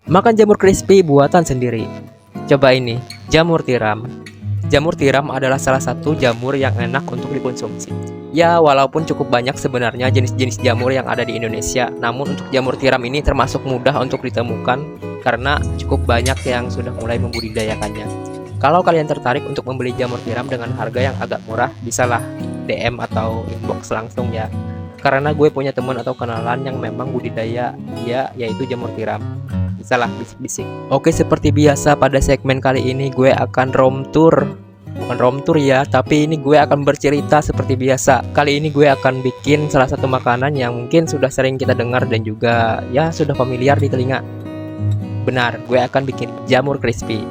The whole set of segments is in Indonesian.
Makan jamur crispy buatan sendiri. Coba ini, jamur tiram. Jamur tiram adalah salah satu jamur yang enak untuk dikonsumsi. Ya, walaupun cukup banyak sebenarnya jenis-jenis jamur yang ada di Indonesia, namun untuk jamur tiram ini termasuk mudah untuk ditemukan karena cukup banyak yang sudah mulai membudidayakannya. Kalau kalian tertarik untuk membeli jamur tiram dengan harga yang agak murah, bisalah DM atau inbox langsung ya. Karena gue punya teman atau kenalan yang memang budidaya dia yaitu jamur tiram. Bisalah bisik-bisik. Oke, seperti biasa pada segmen kali ini gue akan roam tour. Bukan roam tour ya, tapi ini gue akan bercerita seperti biasa. Kali ini gue akan bikin salah satu makanan yang mungkin sudah sering kita dengar dan juga ya sudah familiar di telinga. Benar, gue akan bikin jamur crispy.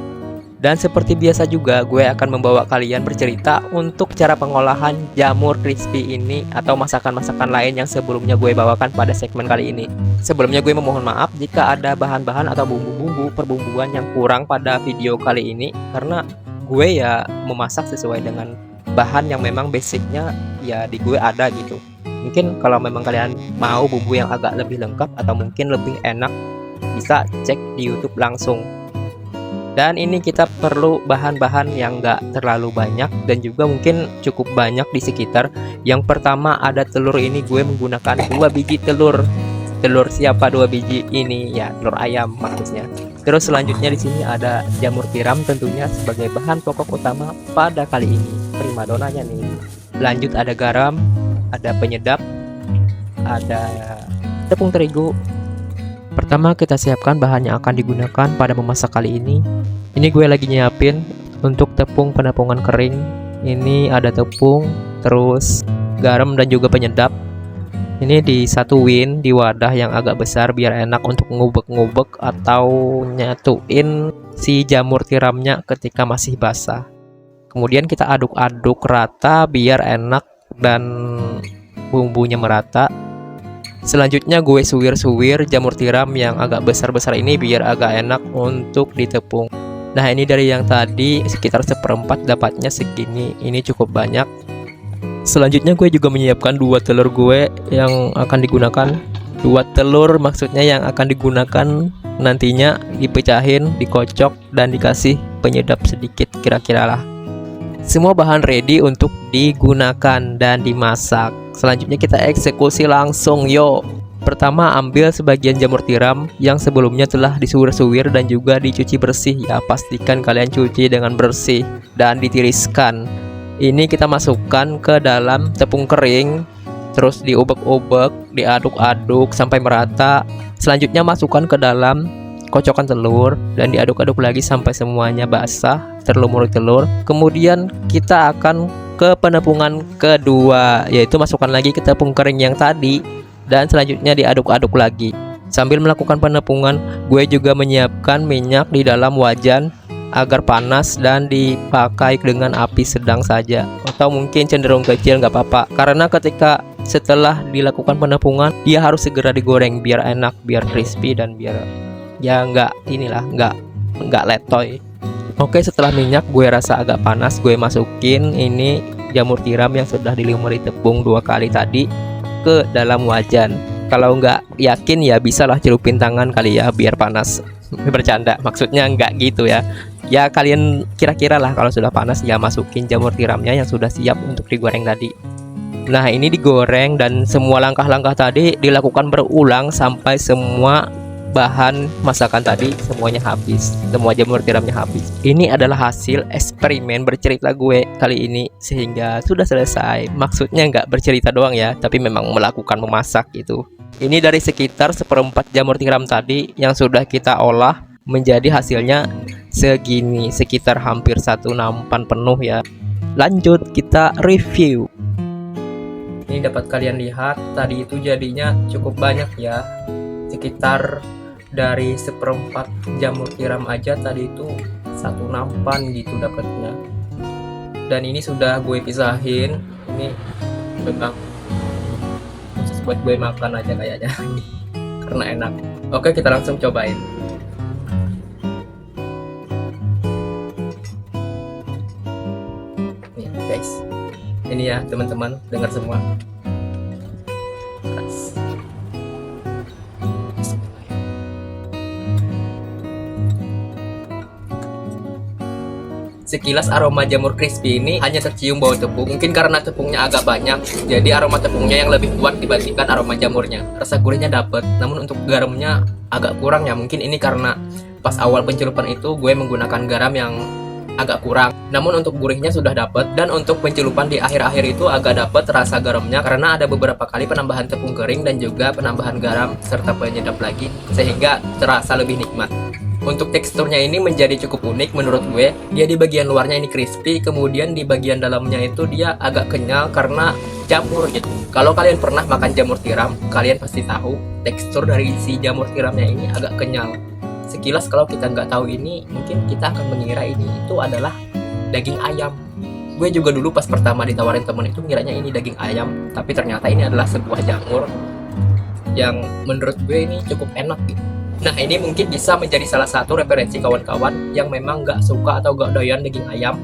Dan seperti biasa juga gue akan membawa kalian bercerita untuk cara pengolahan jamur crispy ini atau masakan-masakan lain yang sebelumnya gue bawakan pada segmen kali ini. Sebelumnya gue memohon maaf jika ada bahan-bahan atau bumbu-bumbu perbumbuan yang kurang pada video kali ini, karena gue ya memasak sesuai dengan bahan yang memang basicnya ya di gue ada gitu. Mungkin kalau memang kalian mau bumbu yang agak lebih lengkap atau mungkin lebih enak, bisa cek di YouTube langsung. Dan ini kita perlu bahan-bahan yang gak terlalu banyak dan juga mungkin cukup banyak di sekitar. Yang pertama ada telur, ini gue menggunakan 2 biji telur. Telur siapa 2 biji ini ya, telur ayam maksudnya. Terus selanjutnya di sini ada jamur tiram tentunya sebagai bahan pokok utama pada kali ini. Primadonanya nih. Lanjut ada garam, ada penyedap, ada tepung terigu. Pertama kita siapkan bahan yang akan digunakan pada memasak kali ini. Ini gue lagi nyiapin untuk tepung penepungan kering. Ini ada tepung, terus garam dan juga penyedap. Ini disatuin di wadah yang agak besar biar enak untuk ngubek-ngubek atau nyatuin si jamur tiramnya ketika masih basah. Kemudian kita aduk-aduk rata biar enak dan bumbunya merata. Selanjutnya gue suwir-suwir jamur tiram yang agak besar-besar ini biar agak enak untuk ditepung. Nah ini dari yang tadi sekitar 1/4 dapatnya segini, ini cukup banyak. Selanjutnya gue juga menyiapkan 2 telur gue yang akan digunakan. 2 telur maksudnya yang akan digunakan nantinya dipecahin, dikocok dan dikasih penyedap sedikit kira-kira lah. Semua bahan ready untuk digunakan dan dimasak. Selanjutnya kita eksekusi langsung yo. Pertama ambil sebagian jamur tiram yang sebelumnya telah disuwir-suwir dan juga dicuci bersih ya. Pastikan kalian cuci dengan bersih dan ditiriskan. Ini kita masukkan ke dalam tepung kering, terus diubek-ubek, diaduk-aduk sampai merata. Selanjutnya masukkan ke dalam kocokan telur dan diaduk-aduk lagi sampai semuanya basah, terlumuri telur. Kemudian kita akan ke penepungan kedua, yaitu masukkan lagi ke tepung kering yang tadi dan selanjutnya diaduk-aduk lagi. Sambil melakukan penepungan, gue juga menyiapkan minyak di dalam wajan agar panas dan dipakai dengan api sedang saja atau mungkin cenderung kecil nggak apa-apa, karena ketika setelah dilakukan penepungan dia harus segera digoreng biar enak, biar crispy dan biar ya nggak letoy. Oke, setelah minyak gue rasa agak panas, gue masukin ini jamur tiram yang sudah dilumuri tepung 2 kali tadi ke dalam wajan. Kalau nggak yakin ya bisalah celupin tangan kali ya biar panas. Bercanda, maksudnya nggak gitu ya. Ya kalian kira-kira lah kalau sudah panas ya masukin jamur tiramnya yang sudah siap untuk digoreng tadi. Nah ini digoreng dan semua langkah-langkah tadi dilakukan berulang sampai semua bahan masakan tadi semuanya habis, semua jamur tiramnya habis. Ini adalah hasil eksperimen bercerita gue kali ini sehingga sudah selesai. Maksudnya nggak bercerita doang ya, tapi memang melakukan memasak gitu. Ini dari sekitar 1/4 jamur tiram tadi yang sudah kita olah menjadi hasilnya segini, sekitar hampir 1 nampan penuh ya. Lanjut kita review. Ini dapat kalian lihat tadi itu jadinya cukup banyak ya, sekitar dari 1/4 jamur tiram aja tadi itu 1 nampan gitu dapatnya. Dan ini sudah gue pisahin, ini memang khusus buat gue makan aja kayaknya karena enak. Oke kita langsung cobain. Nih guys, ini ya teman-teman, dengar semua. Sekilas aroma jamur crispy ini hanya tercium bau tepung. Mungkin karena tepungnya agak banyak, jadi aroma tepungnya yang lebih kuat dibandingkan aroma jamurnya. Rasa gurihnya dapet, namun untuk garamnya agak kurang ya. Mungkin ini karena pas awal pencelupan itu gue menggunakan garam yang agak kurang. Namun untuk gurihnya sudah dapet, dan untuk pencelupan di akhir-akhir itu agak dapet rasa garamnya karena ada beberapa kali penambahan tepung kering dan juga penambahan garam serta penyedap lagi, sehingga terasa lebih nikmat. Untuk teksturnya ini menjadi cukup unik menurut gue. Dia di bagian luarnya ini crispy, kemudian di bagian dalamnya itu dia agak kenyal karena jamur gitu. Kalau kalian pernah makan jamur tiram, kalian pasti tahu tekstur dari si jamur tiramnya ini agak kenyal. Sekilas kalau kita nggak tahu ini, mungkin kita akan mengira ini itu adalah daging ayam. Gue juga dulu pas pertama ditawarin temen itu ngiranya ini daging ayam, tapi ternyata ini adalah sebuah jamur yang menurut gue ini cukup enak gitu. Nah, ini mungkin bisa menjadi salah satu referensi kawan-kawan yang memang nggak suka atau nggak doyan daging ayam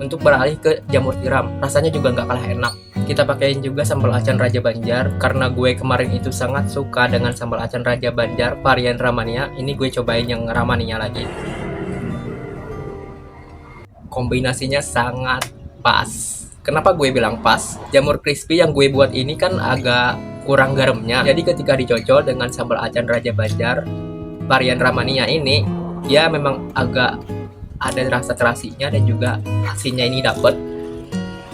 untuk beralih ke jamur tiram. Rasanya juga nggak kalah enak. Kita pakein juga sambal acan Raja Banjar, karena gue kemarin itu sangat suka dengan sambal acan Raja Banjar varian Ramania. Ini gue cobain yang Ramania lagi. Kombinasinya sangat pas. Kenapa gue bilang pas? Jamur crispy yang gue buat ini kan agak kurang garamnya. Jadi ketika dicocol dengan sambal acan Raja Banjar varian Ramania ini, dia memang agak ada rasa terasinya dan juga asinnya ini dapet.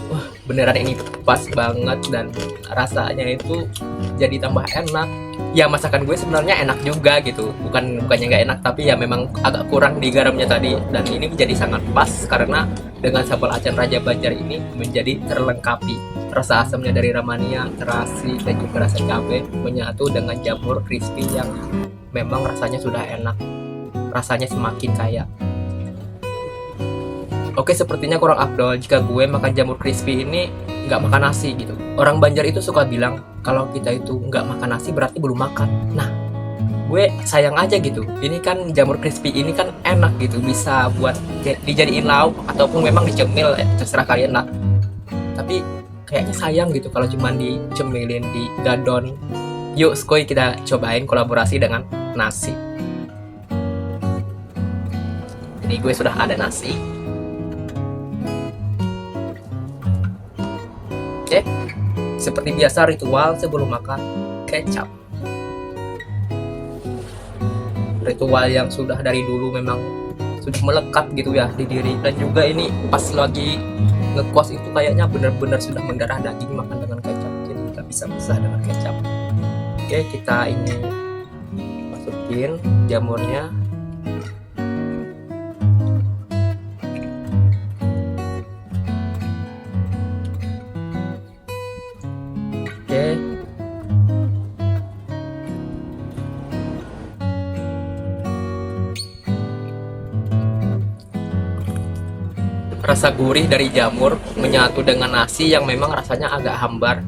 Wah, beneran ini pas banget dan rasanya itu jadi tambah enak. Ya masakan gue sebenarnya enak juga gitu. Bukannya nggak enak, tapi ya memang agak kurang di garamnya tadi. Dan ini menjadi sangat pas karena dengan sambal acan Raja Banjar ini menjadi terlengkapi. Rasa asamnya dari Ramania, terasi, dan juga rasa cabai menyatu dengan jamur crispy yang memang rasanya sudah enak. Rasanya semakin kaya. Oke, sepertinya kurang afdol jika gue makan jamur crispy ini nggak makan nasi gitu. Orang Banjar itu suka bilang kalau kita itu nggak makan nasi berarti belum makan. Nah, gue sayang aja gitu. Ini kan jamur crispy ini kan enak gitu, bisa buat dijadiin lauk ataupun memang dicemil, terserah kalian lah. Tapi kayaknya sayang gitu kalau cuma dicemilin di gadon. Yuk skoy, kita cobain kolaborasi dengan nasi. Ini gue sudah ada nasi. Oke, seperti biasa ritual sebelum makan, kecap. Ritual yang sudah dari dulu memang sudah melekat gitu ya di diri. Dan juga ini pas lagi ngekos itu kayaknya benar-benar sudah mendarah daging makan dengan kecap. Jadi nggak bisa pisah dengan kecap. Oke, kita ini masukin jamurnya. Oke. Rasa gurih dari jamur menyatu dengan nasi yang memang rasanya agak hambar.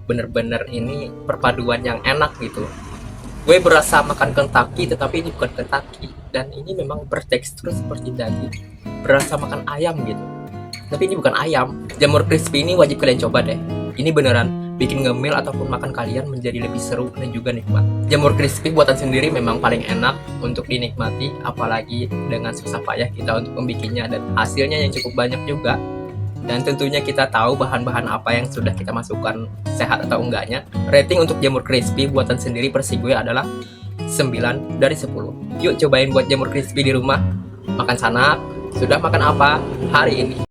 Bener-bener ini perpaduan yang enak gitu. Gue berasa makan Kentucky, tetapi ini bukan Kentucky. Dan ini memang bertekstur seperti daging. Berasa makan ayam gitu. Tapi ini bukan ayam. Jamur crispy ini wajib kalian coba deh. Ini beneran bikin ngemil ataupun makan kalian menjadi lebih seru dan juga nikmat. Jamur crispy buatan sendiri memang paling enak untuk dinikmati, apalagi dengan susah payah kita untuk membikinnya dan hasilnya yang cukup banyak juga. Dan tentunya kita tahu bahan-bahan apa yang sudah kita masukkan, sehat atau enggaknya. Rating untuk jamur crispy buatan sendiri versi gue adalah 9 dari 10. Yuk cobain buat jamur crispy di rumah. Makan sana. Sudah makan apa hari ini?